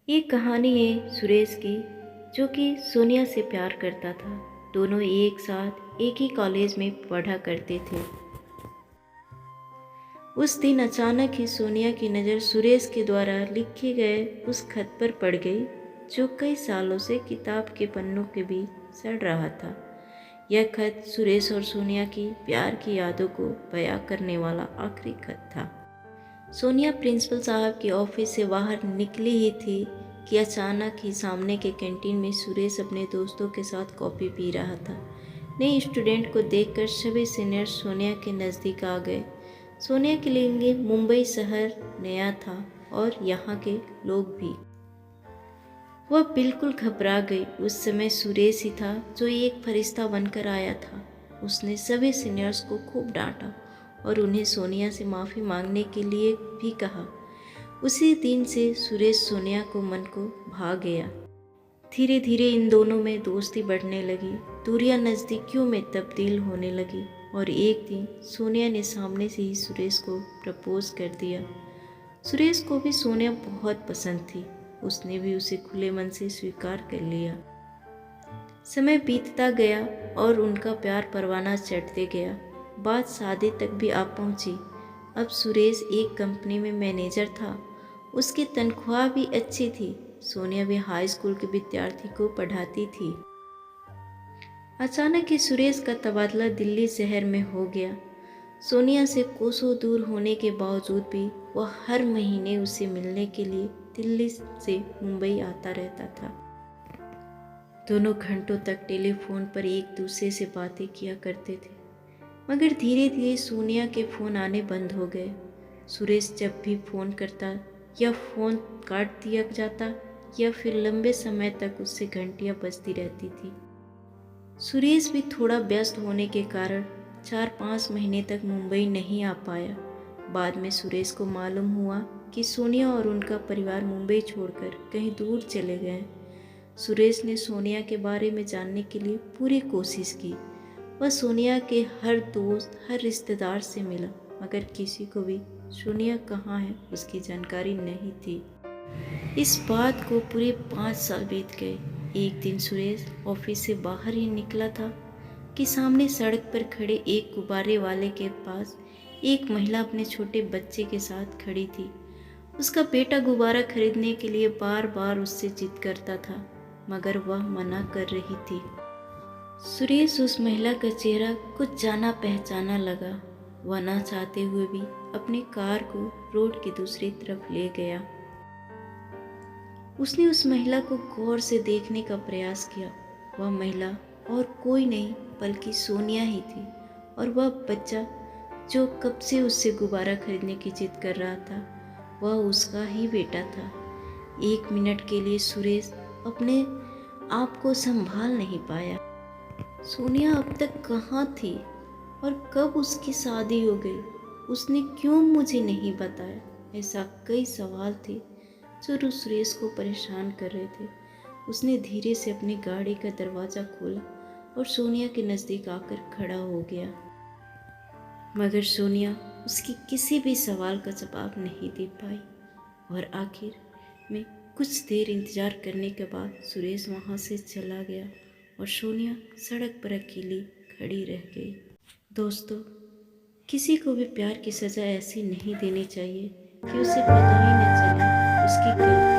ये कहानी है सुरेश की, जो कि सोनिया से प्यार करता था। दोनों एक साथ एक ही कॉलेज में पढ़ा करते थे। उस दिन अचानक ही सोनिया की नज़र सुरेश के द्वारा लिखे गए उस खत पर पड़ गई, जो कई सालों से किताब के पन्नों के बीच सड़ रहा था। यह खत सुरेश और सोनिया की प्यार की यादों को बयां करने वाला आखिरी खत था। सोनिया प्रिंसिपल साहब के ऑफिस से बाहर निकली ही थी कि अचानक ही सामने के कैंटीन में सुरेश अपने दोस्तों के साथ कॉफ़ी पी रहा था। नए स्टूडेंट को देखकर सभी सीनियर सोनिया के नज़दीक आ गए। सोनिया के लिए मुंबई शहर नया था और यहाँ के लोग भी। वह बिल्कुल घबरा गई। उस समय सुरेश ही था जो एक फरिश्ता बनकर आया था। उसने सभी सीनियर्स को खूब डांटा और उन्हें सोनिया से माफ़ी मांगने के लिए भी कहा। उसी दिन से सुरेश सोनिया को मन को भा गया। धीरे धीरे इन दोनों में दोस्ती बढ़ने लगी, दूरियां नज़दीकियों में तब्दील होने लगी और एक दिन सोनिया ने सामने से ही सुरेश को प्रपोज कर दिया। सुरेश को भी सोनिया बहुत पसंद थी। उसने भी उसे खुले मन से स्वीकार कर लिया। समय बीतता गया और उनका प्यार परवाना चढ़ते गया। बात शादी तक भी आ पहुंची। अब सुरेश एक कंपनी में मैनेजर था। उसकी तनख्वाह भी अच्छी थी। सोनिया भी हाई स्कूल के विद्यार्थी को पढ़ाती थी। अचानक ही सुरेश का तबादला दिल्ली शहर में हो गया। सोनिया से कोसों दूर होने के बावजूद भी वह हर महीने उसे मिलने के लिए दिल्ली से मुंबई आता रहता था। दोनों घंटों तक टेलीफोन पर एक दूसरे से बातें किया करते थे। मगर धीरे धीरे सोनिया के फ़ोन आने बंद हो गए। सुरेश जब भी फ़ोन करता या फ़ोन काट दिया जाता या फिर लंबे समय तक उससे घंटियां बजती रहती थी। सुरेश भी थोड़ा व्यस्त होने के कारण 4-5 महीने तक मुंबई नहीं आ पाया। बाद में सुरेश को मालूम हुआ कि सोनिया और उनका परिवार मुंबई छोड़कर कहीं दूर चले गए। सुरेश ने सोनिया के बारे में जानने के लिए पूरी कोशिश की। वह सोनिया के हर दोस्त, हर रिश्तेदार से मिला, मगर किसी को भी सोनिया कहाँ है उसकी जानकारी नहीं थी। इस बात को पूरे 5 साल बीत गए। एक दिन सुरेश ऑफिस से बाहर ही निकला था कि सामने सड़क पर खड़े एक गुब्बारे वाले के पास एक महिला अपने छोटे बच्चे के साथ खड़ी थी। उसका बेटा गुब्बारा खरीदने के लिए बार बार उससे जिद करता था, मगर वह मना कर रही थी। सुरेश उस महिला का चेहरा कुछ जाना पहचाना लगा। वह ना चाहते हुए भी अपनी कार को रोड की दूसरी तरफ ले गया। उसने उस महिला को गौर से देखने का प्रयास किया। वह महिला और कोई नहीं बल्कि सोनिया ही थी और वह बच्चा जो कब से उससे गुब्बारा खरीदने की जिद कर रहा था, वह उसका ही बेटा था। 1 मिनट के लिए सुरेश अपने आप को संभाल नहीं पाया। सोनिया अब तक कहाँ थी और कब उसकी शादी हो गई? उसने क्यों मुझे नहीं बताया? ऐसा कई सवाल थे जो सुरेश को परेशान कर रहे थे। उसने धीरे से अपनी गाड़ी का दरवाज़ा खोला और सोनिया के नज़दीक आकर खड़ा हो गया, मगर सोनिया उसकी किसी भी सवाल का जवाब नहीं दे पाई और आखिर में कुछ देर इंतज़ार करने के बाद सुरेश वहाँ से चला गया और सोनिया सड़क पर अकेली खड़ी रह गई। दोस्तों, किसी को भी प्यार की सज़ा ऐसी नहीं देनी चाहिए कि उसे पता ही न चले उसकी गलती